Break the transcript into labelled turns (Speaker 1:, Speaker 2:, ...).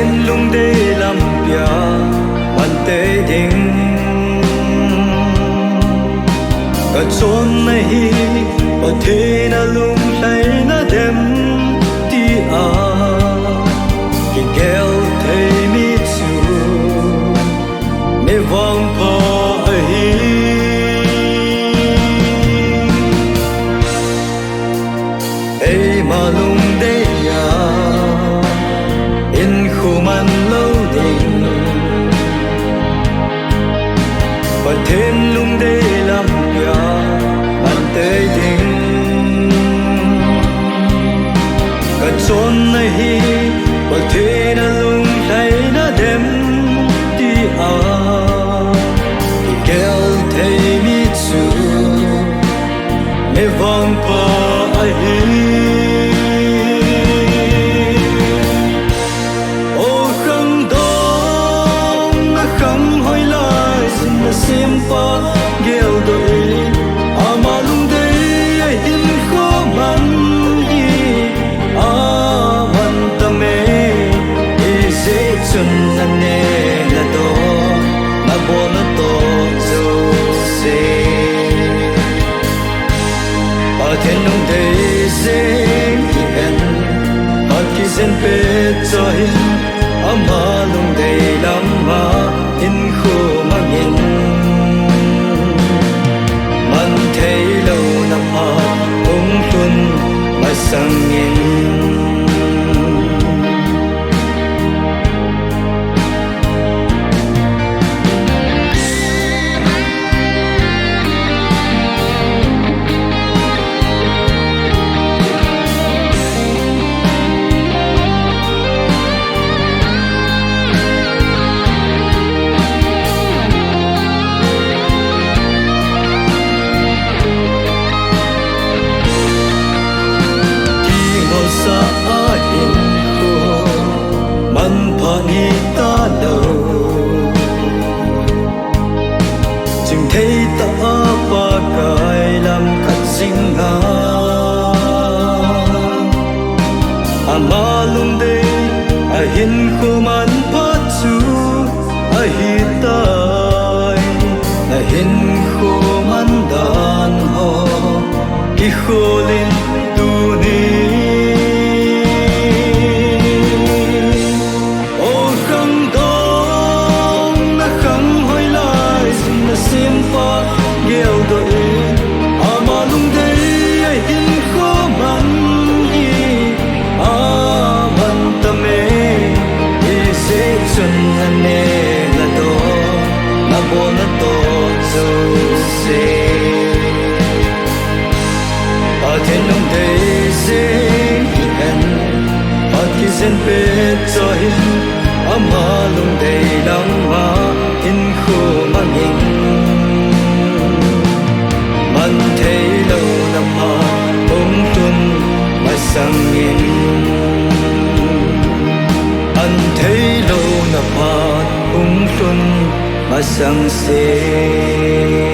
Speaker 1: thiên lung đê làm bia bàn tê đình cả chốn này ở thế na lung thấy na đêm ti à khi kéo thấy mi chu mê vang pa hi ấy mà lung đê ya in khu man lâu đình và thêm lung đê làm bia bàn tê đình cả chốn này và thế na lung thấy na đêm ti à khi kéo thấy mi chu mê vang pa hi simpa gel doi amalum dei in kho man hi aman tame ise chun ane la do na bon to zo se athenum dei se hen ki zen pe cho hin amalum dei lama in kho mangin sang in ni ta đâu chừng thấy ta ba cài làm cắt sinh ngà ama lung đây hin khu man phát chu hi tai hin khu man đàn ho ki khu lên tu ni simpa gel doi amalum dei in kho man hi aman tame ise chun ane la do na bon to zo se athenum dei se hen ki zen pe cho hin amalum dei lang ma in kho mangin man thấy lâu năm ha bóng tuân mà sang in anh thấy lâu năm ha bóng tuân mà sang xe